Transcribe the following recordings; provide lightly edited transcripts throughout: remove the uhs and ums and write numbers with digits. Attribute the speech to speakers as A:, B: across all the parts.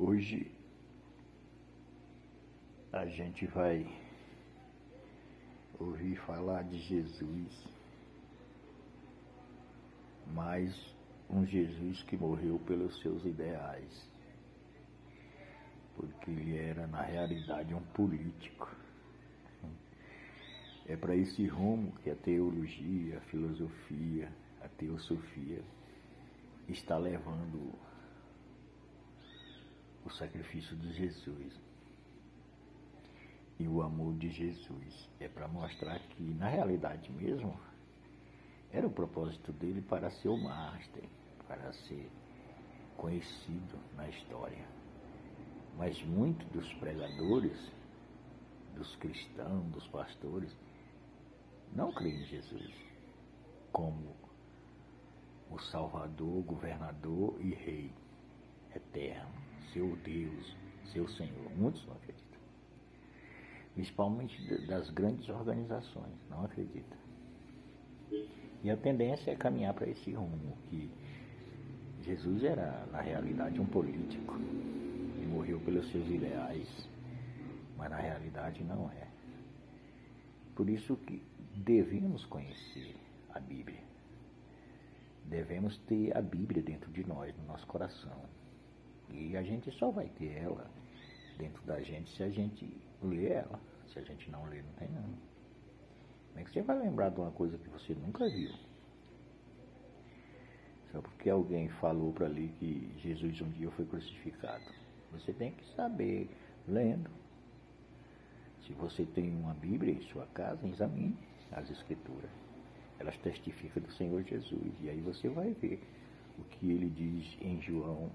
A: Hoje a gente vai ouvir falar de Jesus, mas um Jesus que morreu pelos seus ideais, porque ele era na realidade um político. É para esse rumo que a teologia, a filosofia, a teosofia está levando o sacrifício de Jesus e o amor de Jesus. É para mostrar que, na realidade mesmo, era o propósito dele para ser o master, para ser conhecido na história. Mas muitos dos pregadores, dos cristãos, dos pastores, não creem em Jesus como o Salvador, governador e Rei eterno, seu Deus, seu Senhor. Muitos não acreditam. Principalmente das grandes organizações, não acreditam. E a tendência é caminhar para esse rumo, que Jesus era, na realidade, um político. Ele morreu pelos seus ideais, mas na realidade não é. Por isso que devemos conhecer a Bíblia. Devemos ter a Bíblia dentro de nós, no nosso coração. E a gente só vai ter ela dentro da gente se a gente ler ela. Se a gente não ler, não tem não. Como é que você vai lembrar de uma coisa que você nunca viu? Só porque alguém falou para ali que Jesus um dia foi crucificado. Você tem que saber, lendo. Se você tem uma Bíblia em sua casa, examine as Escrituras. Elas testificam do Senhor Jesus. E aí você vai ver o que ele diz em João,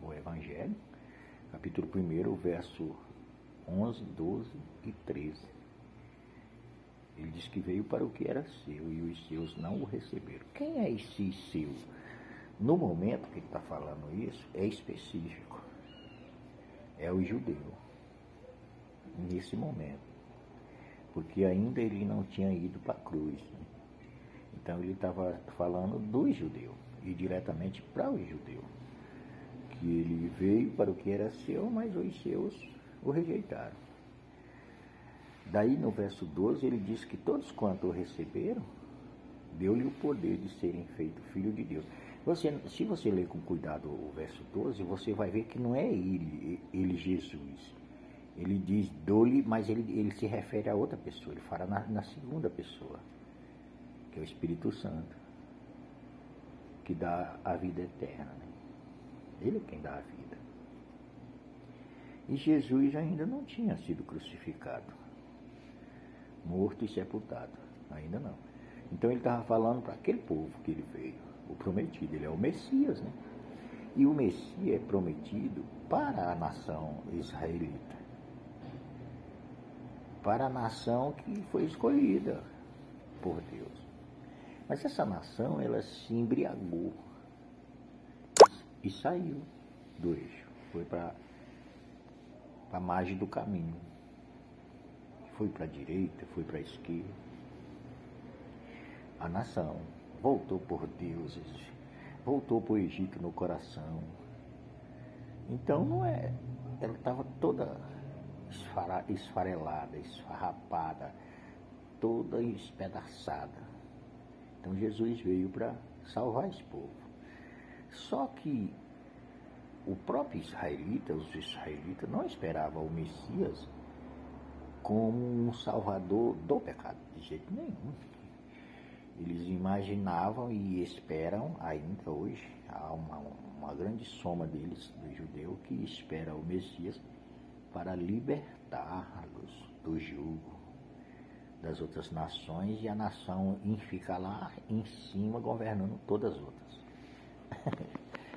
A: o Evangelho, capítulo 1, verso 11, 12 e 13. Ele diz que veio para o que era seu e os seus não o receberam. Quem é esse seu? No momento que ele está falando isso, é específico. É o judeu. Nesse momento. Porque ainda ele não tinha ido para a cruz. Então ele estava falando do judeu. E diretamente para o judeu. Que ele veio para o que era seu, mas os seus o rejeitaram. Daí no verso 12 ele diz que todos quanto o receberam, deu-lhe o poder de serem feitos filho de Deus. Se você ler com cuidado o verso 12, você vai ver que não é ele Jesus. Ele diz dou-lhe, mas ele se refere a outra pessoa. Ele fala na segunda pessoa, que é o Espírito Santo, que dá a vida eterna. Né? Ele é quem dá a vida. E Jesus ainda não tinha sido crucificado, morto e sepultado. Ainda não. Então ele estava falando para aquele povo que ele veio, o prometido. Ele é o Messias, né? E o Messias é prometido para a nação israelita. Para a nação que foi escolhida por Deus. Mas essa nação, ela se embriagou e saiu do eixo. Foi para a margem do caminho. Foi para a direita, foi para a esquerda. A nação voltou por deuses, voltou para o Egito no coração. Então não é. Ela estava toda esfarelada, esfarrapada, toda espedaçada. Então Jesus veio para salvar esse povo. Só que o próprio israelita, os israelitas não esperavam o Messias como um salvador do pecado, de jeito nenhum. Eles imaginavam e esperam ainda hoje, há uma grande soma deles, do judeu, que espera o Messias para libertá-los do jugo das outras nações e a nação fica lá em cima governando todas as outras.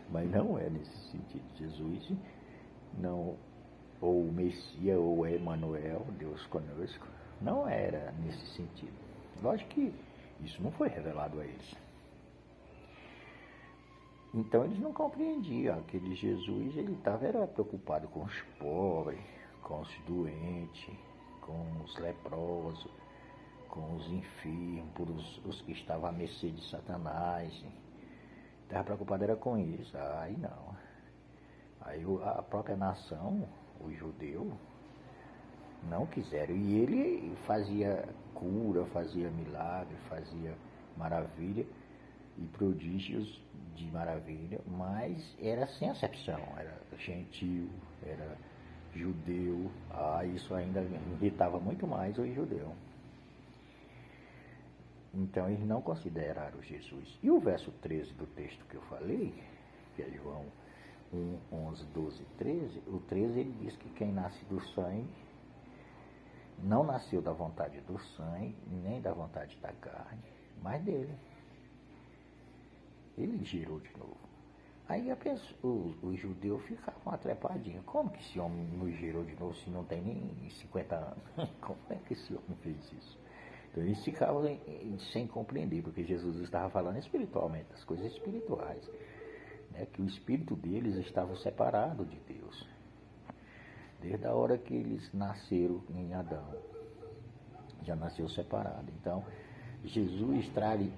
A: Mas não é nesse sentido. Jesus não, ou o Messias, ou Emmanuel, Deus conosco, não era nesse sentido. Lógico que isso não foi revelado a eles. Então eles não compreendiam. Aquele Jesus, ele estava preocupado com os pobres, com os doentes, com os leprosos, com os enfermos, os que estavam à mercê de Satanás. Estava preocupado era com isso. Aí não. Aí a própria nação, o judeu, não quiseram. E ele fazia cura, fazia milagre, fazia maravilha e prodígios de maravilha, mas era sem acepção, era gentil, era judeu. Isso ainda irritava muito mais o judeu. Então eles não consideraram Jesus. E o verso 13 do texto que eu falei, que é João 1, 11, 12, 13, o 13 ele diz que quem nasce do sangue não nasceu da vontade do sangue, nem da vontade da carne, mas dele. Ele gerou de novo. Aí os judeus ficavam atrepadinhos. Como que esse homem nos gerou de novo se não tem nem 50 anos? Como é que esse homem fez isso? Então eles ficavam sem compreender, porque Jesus estava falando espiritualmente, das coisas espirituais, né? Que o espírito deles estava separado de Deus. Desde a hora que eles nasceram em Adão, já nasceu separado. Então, Jesus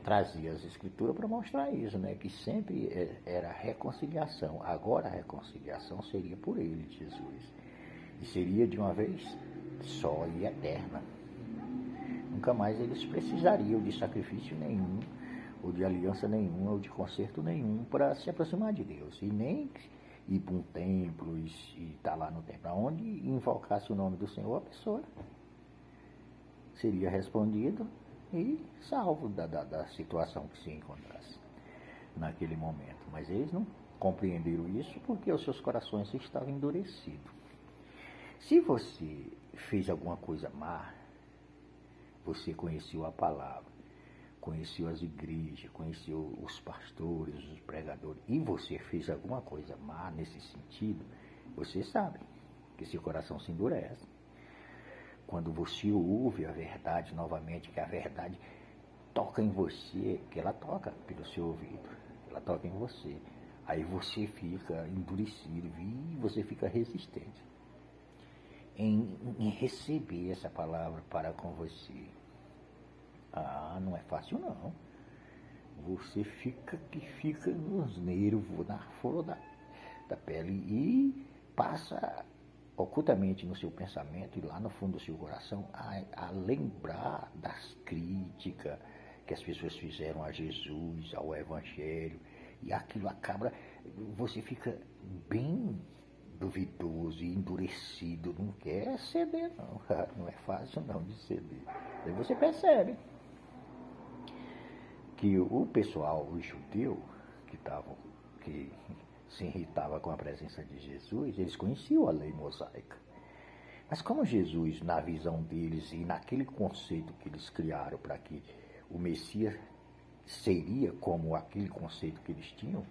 A: trazia as escrituras para mostrar isso, né? Que sempre era reconciliação. Agora a reconciliação seria por ele, Jesus. E seria de uma vez só e eterna. Nunca mais eles precisariam de sacrifício nenhum, ou de aliança nenhuma, ou de conserto nenhum para se aproximar de Deus. E nem ir para um templo e estar lá no templo. Onde invocasse o nome do Senhor, a pessoa seria respondido e salvo da situação que se encontrasse naquele momento. Mas eles não compreenderam isso porque os seus corações estavam endurecidos. Se você fez alguma coisa má, você conheceu a palavra, conheceu as igrejas, conheceu os pastores, os pregadores, e você fez alguma coisa má nesse sentido, você sabe que seu coração se endurece. Quando você ouve a verdade novamente, que a verdade toca em você, que ela toca pelo seu ouvido, ela toca em você, aí você fica endurecido e você fica resistente em receber essa palavra para com você. Não é fácil não. Você fica nos nervos, na flor da pele e passa ocultamente no seu pensamento e lá no fundo do seu coração a lembrar das críticas que as pessoas fizeram a Jesus, ao Evangelho, e aquilo acaba, você fica bem duvidoso e endurecido, não quer ceder não, cara, não é fácil não de ceder. Aí você percebe que o pessoal, o judeu, que se irritava com a presença de Jesus, eles conheciam a lei mosaica. Mas como Jesus, na visão deles e naquele conceito que eles criaram para que o Messias seria como aquele conceito que eles tinham,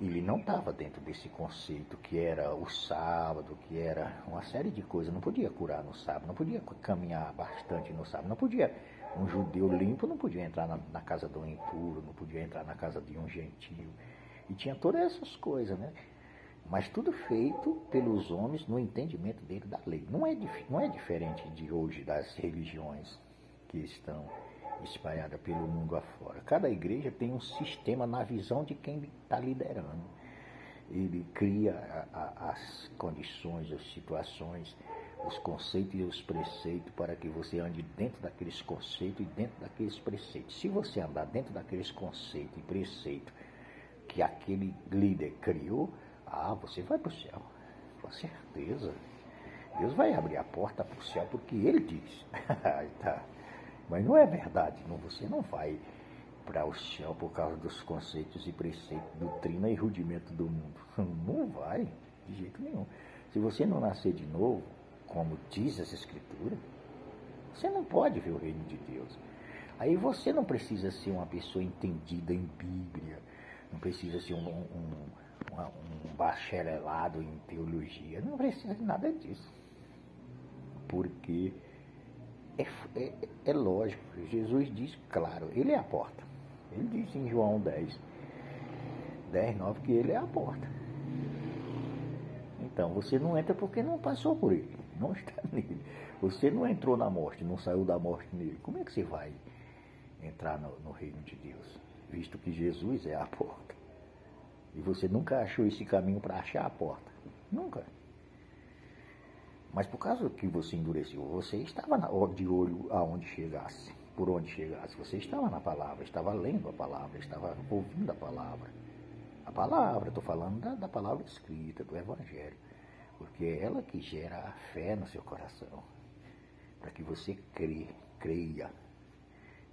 A: ele não estava dentro desse conceito que era o sábado, que era uma série de coisas. Não podia curar no sábado, não podia caminhar bastante no sábado, não podia. Um judeu limpo não podia entrar na casa de um impuro, não podia entrar na casa de um gentio. E tinha todas essas coisas, né? Mas tudo feito pelos homens no entendimento dele da lei. Não é diferente de hoje das religiões que estão espalhadas pelo mundo afora. Cada igreja tem um sistema na visão de quem está liderando. Ele cria as condições, as situações, os conceitos e os preceitos para que você ande dentro daqueles conceitos e dentro daqueles preceitos. Se você andar dentro daqueles conceitos e preceitos que aquele líder criou, você vai para o céu, com certeza. Deus vai abrir a porta para o céu porque ele diz. Tá. Mas não é verdade, não, você não vai para o céu por causa dos conceitos e preceitos, doutrina e rudimento do mundo. Não vai, de jeito nenhum. Se você não nascer de novo, como diz essa escritura, você não pode ver o reino de Deus. Aí você não precisa ser uma pessoa entendida em Bíblia, não precisa ser um bacharelado em teologia, não precisa de nada disso. Porque é lógico, Jesus diz, claro, ele é a porta. Ele diz em João 10, 9, que ele é a porta. Então, você não entra porque não passou por ele, não está nele. Você não entrou na morte, não saiu da morte nele. Como é que você vai entrar no reino de Deus? Visto que Jesus é a porta. E você nunca achou esse caminho para achar a porta. Nunca. Mas por causa que você endureceu, você estava de olho aonde chegasse, por onde chegasse. Você estava na palavra, estava lendo a palavra, estava ouvindo a palavra. A palavra, estou falando da palavra escrita, do Evangelho. Porque é ela que gera a fé no seu coração. Para que você creia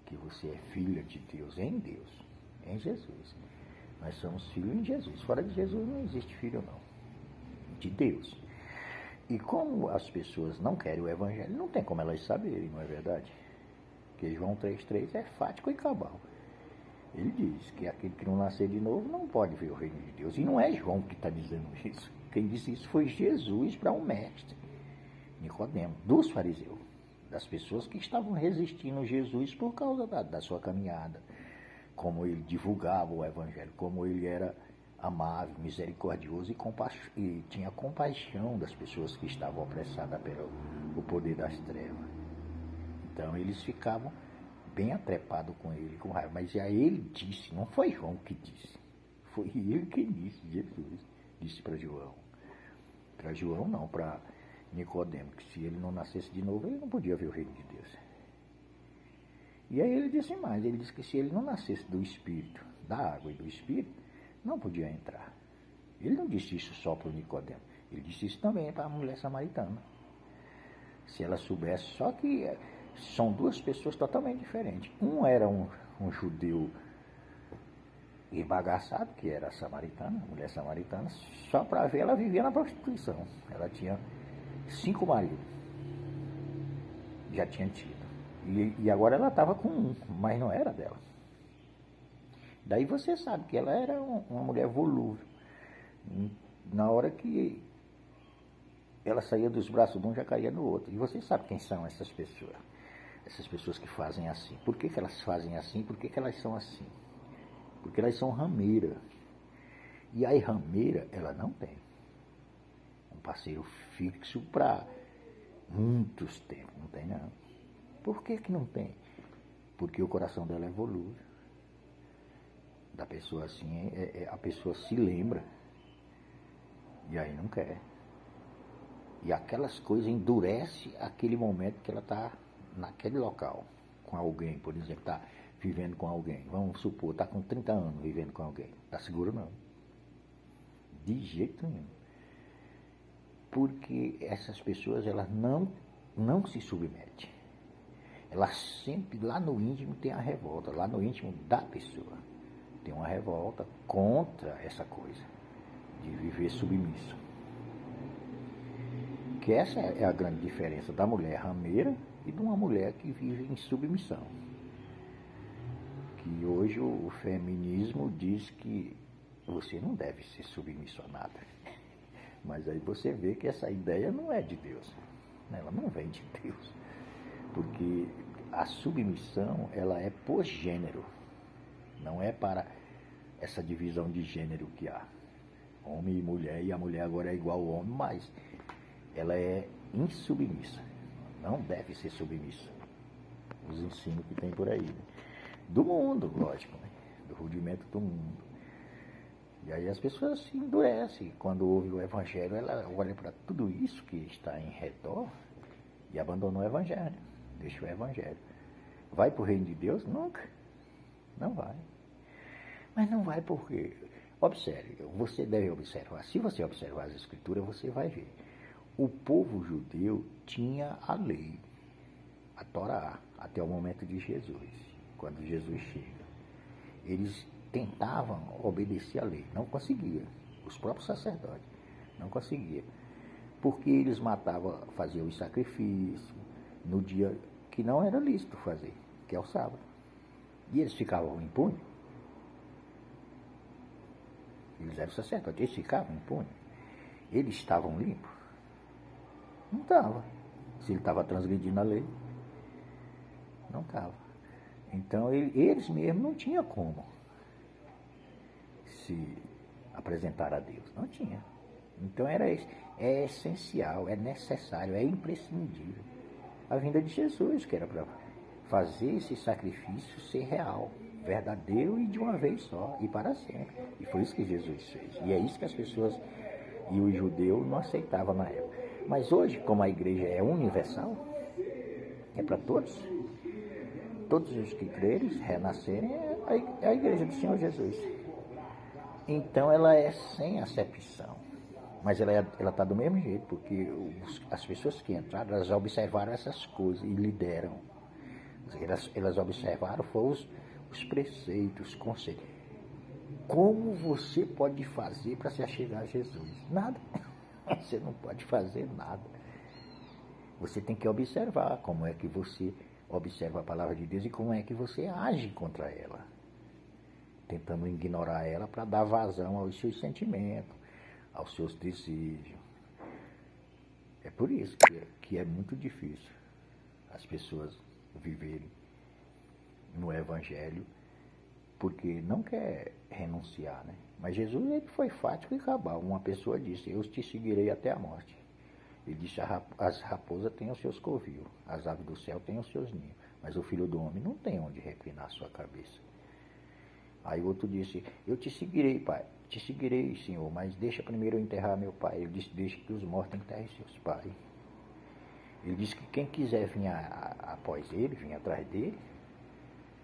A: que você é filha de Deus, em Deus, em Jesus. Nós somos filhos em Jesus. Fora de Jesus não existe filho, não. De Deus. E como as pessoas não querem o Evangelho, não tem como elas saberem, não é verdade? Porque João 3,3 é fático e cabal. Ele diz que aquele que não nascer de novo não pode ver o reino de Deus. E não é João que está dizendo isso. Quem disse isso foi Jesus para um mestre, Nicodemo, dos fariseus, das pessoas que estavam resistindo a Jesus por causa da sua caminhada, como ele divulgava o Evangelho, como ele era amável, misericordioso e tinha compaixão das pessoas que estavam opressadas pelo poder das trevas. Então eles ficavam bem atrepados com ele, com raiva. Mas aí ele disse, não foi João que disse, foi ele que disse, Jesus disse para João. Para João não, para Nicodemo, que se ele não nascesse de novo, ele não podia ver o reino de Deus. E aí ele disse mais, ele disse que se ele não nascesse do Espírito, da água e do Espírito, não podia entrar. Ele não disse isso só para o Nicodemo, ele disse isso também para a mulher samaritana. Se ela soubesse, só que são duas pessoas totalmente diferentes. Um era um judeu embagaçado, que era a samaritana, a mulher samaritana, só para ver, ela vivia na prostituição. Ela tinha 5 maridos, já tinha tido. E agora ela estava com um, mas não era dela. Daí você sabe que ela era uma mulher volúvel. Na hora que ela saía dos braços de um, já caía no outro. E você sabe quem são essas pessoas. Essas pessoas que fazem assim. Por que elas fazem assim? Por que elas são assim? Porque elas são rameiras. E a rameira, ela não tem um parceiro fixo para muitos tempos. Não tem, não. Por que não tem? Porque o coração dela é volúvel. Da pessoa assim, a pessoa se lembra. E aí não quer. E aquelas coisas endurecem aquele momento que ela está naquele local, com alguém, por exemplo, está vivendo com alguém. Vamos supor, está com 30 anos vivendo com alguém. Está seguro não. De jeito nenhum. Porque essas pessoas, elas não se submetem. Elas sempre, lá no íntimo, tem a revolta. Lá no íntimo da pessoa tem uma revolta contra essa coisa de viver submisso. Que essa é a grande diferença da mulher rameira e de uma mulher que vive em submissão. Que hoje o feminismo diz que você não deve ser submisso a nada. Mas aí você vê que essa ideia não é de Deus. Ela não vem de Deus. Porque a submissão, ela é por gênero. Não é para essa divisão de gênero que há. Homem e mulher, e a mulher agora é igual ao homem, mas ela é insubmissa. Não deve ser submissa. Os ensinos que tem por aí. Né? Do mundo, lógico. Né? Do rudimento do mundo. E aí as pessoas se endurecem. Quando ouve o Evangelho, ela olha para tudo isso que está em redor e abandona o Evangelho. Deixa o Evangelho. Vai para o reino de Deus? Nunca. Não vai. Mas não vai porque... Observe, você deve observar. Se você observar as Escrituras, você vai ver. O povo judeu tinha a lei, a Torá, até o momento de Jesus, quando Jesus chega. Eles tentavam obedecer a lei, não conseguiam. Os próprios sacerdotes não conseguiam. Porque eles matavam, faziam os sacrifícios no dia que não era lícito fazer, que é o sábado. E eles ficavam impunes. Eles eram sacerdotes, eles ficavam impunes. Eles estavam limpos? Não estava. Se ele estava transgredindo a lei, não estava. Então eles mesmos não tinham como se apresentar a Deus. Não tinha. Então é essencial, é necessário, é imprescindível a vinda de Jesus, que era para fazer esse sacrifício ser real, verdadeiro e de uma vez só, e para sempre. E foi isso que Jesus fez. E é isso que as pessoas e os judeus não aceitavam na época. Mas hoje, como a igreja é universal, é para todos os que crerem, renascerem, é a igreja do Senhor Jesus. Então ela é sem acepção. Mas ela está do mesmo jeito, porque as pessoas que entraram, elas observaram essas coisas e lideram. Elas observaram foram os preceitos, os conceitos. Como você pode fazer para se achegar a Jesus? Nada. Você não pode fazer nada. Você tem que observar como é que você observa a palavra de Deus e como é que você age contra ela. Tentando ignorar ela para dar vazão aos seus sentimentos, aos seus desejos. É por isso que é muito difícil as pessoas viverem no Evangelho, porque não quer renunciar, né? Mas Jesus, ele foi fático e cabal. Uma pessoa disse: eu te seguirei até a morte. Ele disse: as raposas têm os seus covios, as aves do céu têm os seus ninhos, mas o Filho do Homem não tem onde reclinar a sua cabeça. Aí o outro disse: eu te seguirei, Pai, te seguirei, Senhor, mas deixa primeiro eu enterrar meu pai. Ele disse: deixa que os mortos enterrem seus pais. Ele disse que quem quiser vir após ele, vir atrás dele,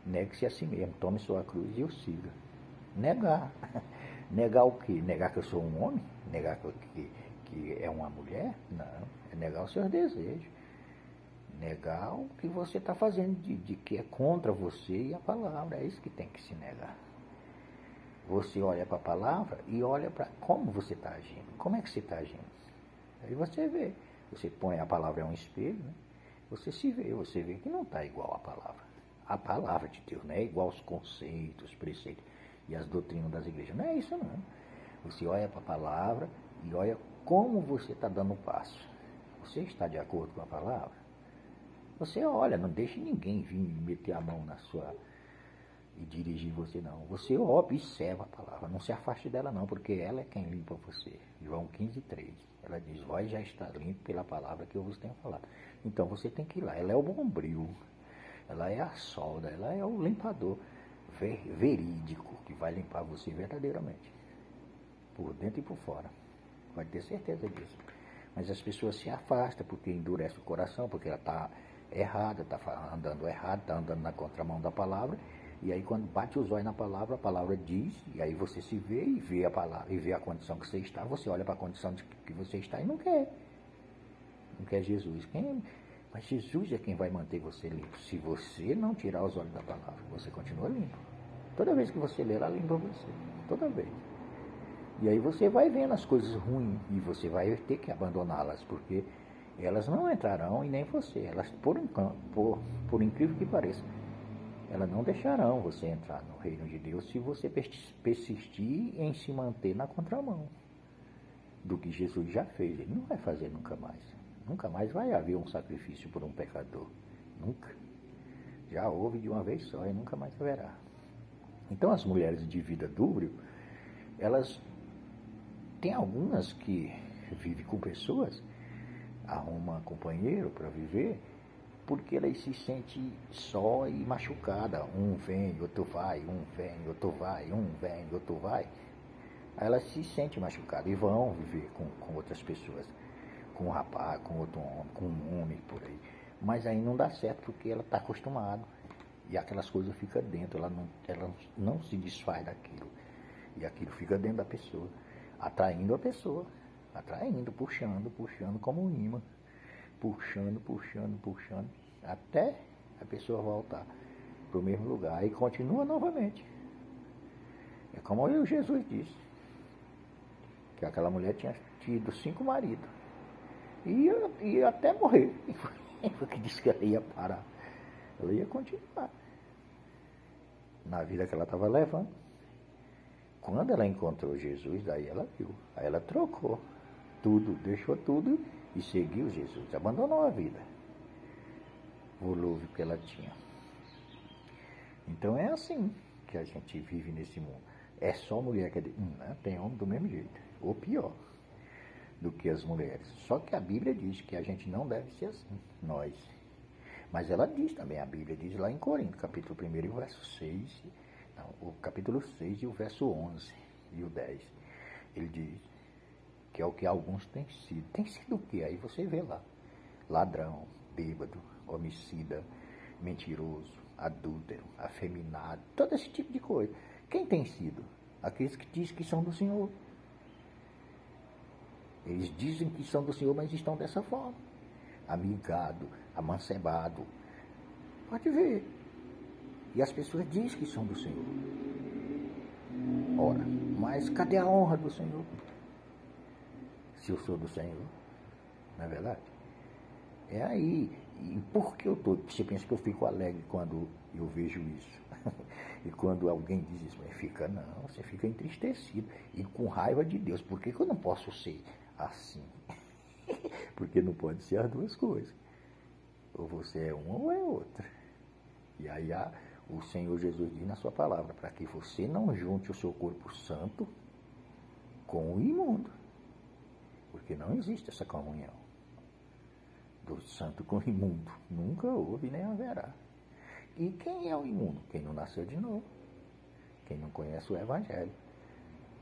A: negue-se a si mesmo, tome sua cruz e o siga. Negar. Negar o quê? Negar que eu sou um homem? Negar que é uma mulher? Não. É negar os seus desejos. Negar o que você está fazendo de que é contra você e a palavra. É isso que tem que se negar. Você olha para a palavra e olha para como você está agindo. Como é que você está agindo? Aí você vê. Você põe a palavra em um espelho, né? Você se vê, você vê que não está igual à palavra. A palavra de Deus não é igual aos conceitos, preceitos e as doutrinas das igrejas. Não é isso, não. Você olha para a palavra e olha como você está dando o passo. Você está de acordo com a palavra? Você olha, não deixe ninguém vir meter a mão na sua e dirigir você, não. Você observa a palavra, não se afaste dela, não, porque ela é quem limpa você. João 15:3. Ela diz: vós já está limpo pela palavra que eu vos tenho falado. Então você tem que ir lá. Ela é o bombril, ela é a solda, ela é o limpador verídico que vai limpar você verdadeiramente, por dentro e por fora. Pode ter certeza disso. Mas as pessoas se afastam porque endurece o coração, porque ela está errada, está andando errado, está andando na contramão da palavra. E aí quando bate os olhos na palavra, a palavra diz, e aí você se vê e vê a palavra, e vê a condição que você está, você olha para a condição que você está e não quer. Não quer Jesus. Mas Jesus é quem vai manter você limpo. Se você não tirar os olhos da palavra, você continua limpo. Toda vez que você lê, ela limpa você. Toda vez. E aí você vai vendo as coisas ruins e você vai ter que abandoná-las, porque elas não entrarão e nem você. Elas, por incrível que pareça, elas não deixarão você entrar no reino de Deus se você persistir em se manter na contramão do que Jesus já fez. Ele não vai fazer nunca mais. Nunca mais vai haver um sacrifício por um pecador. Nunca. Já houve de uma vez só e nunca mais haverá. Então as mulheres de vida dúbia, elas tem algumas que vivem com pessoas, arrumam companheiro para viver, porque elas se sentem só e machucada. Um vem, outro vai, um vem, outro vai, um vem, outro vai. Aí elas se sentem machucadas e vão viver com outras pessoas, com um rapaz, com outro homem, com um homem por aí. Mas aí não dá certo porque ela está acostumada. E aquelas coisas ficam dentro, ela não se desfaz daquilo. E aquilo fica dentro da pessoa, atraindo a pessoa, puxando como um imã. Puxando, até a pessoa voltar para o mesmo lugar e continua novamente. É como Jesus disse, que aquela mulher tinha tido 5 maridos e ia até morrer. Porque disse que ela ia parar, ela ia continuar na vida que ela estava levando. Quando ela encontrou Jesus, daí ela viu, aí ela trocou tudo, deixou tudo e seguiu Jesus, abandonou a vida volúvel que ela tinha. Então é assim que a gente vive nesse mundo. É só mulher que tem homem do mesmo jeito, ou pior do que as mulheres. Só que a Bíblia diz que a gente não deve ser assim, nós. Mas ela diz também, a Bíblia diz lá em Coríntios, capítulo 1, verso 6, o capítulo 6 e o verso 11 e o 10. Ele diz que é o que alguns têm sido. Tem sido o quê? Aí você vê lá. Ladrão, bêbado, homicida, mentiroso, adúltero, afeminado, todo esse tipo de coisa. Quem tem sido? Aqueles que dizem que são do Senhor. Eles dizem que são do Senhor, mas estão dessa forma. Amigado, amancebado. Pode ver. E as pessoas dizem que são do Senhor. Ora, mas cadê a honra do Senhor? Se eu sou do Senhor, não é verdade? É aí. E por que eu estou? Você pensa que eu fico alegre quando eu vejo isso? E quando alguém diz isso, mas fica não, você fica entristecido e com raiva de Deus. Por que eu não posso ser assim? Porque não pode ser as duas coisas. Ou você é uma ou é outra. E aí o Senhor Jesus diz na sua palavra, para que você não junte o seu corpo santo com o imundo. Porque não existe essa comunhão do santo com o imundo. Nunca houve nem haverá. E quem é o imundo? Quem não nasceu de novo. Quem não conhece o Evangelho.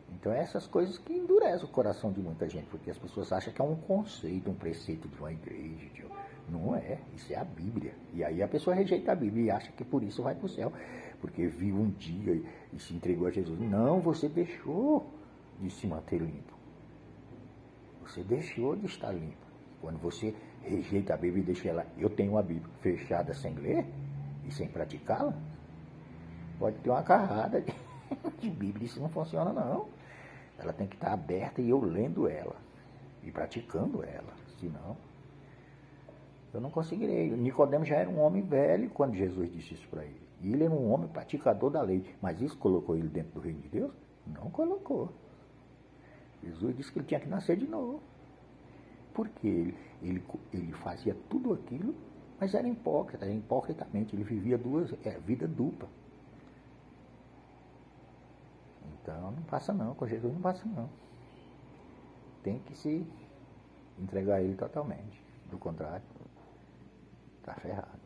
A: Então essas coisas que endurecem o coração de muita gente, porque as pessoas acham que é um conceito, um preceito de uma igreja. Não é, isso é a Bíblia. E aí a pessoa rejeita a Bíblia e acha que por isso vai para o céu, porque viu um dia e se entregou a Jesus. Não, você deixou de se manter limpo. Você deixou de estar limpo. Quando você rejeita a Bíblia e deixa ela, eu tenho a Bíblia fechada sem ler e sem praticá-la, pode ter uma carrada de Bíblia, isso não funciona não. Ela tem que estar aberta e eu lendo ela e praticando ela, senão eu não conseguirei. Nicodemo já era um homem velho quando Jesus disse isso para ele. E ele era um homem praticador da lei, mas isso colocou ele dentro do reino de Deus? Não colocou. Jesus disse que ele tinha que nascer de novo. Porque ele fazia tudo aquilo, mas era hipócrita, hipocritamente. Ele vivia vida dupla. Então não passa não, com Jesus não passa não. Tem que se entregar a ele totalmente. Do contrário, está ferrado.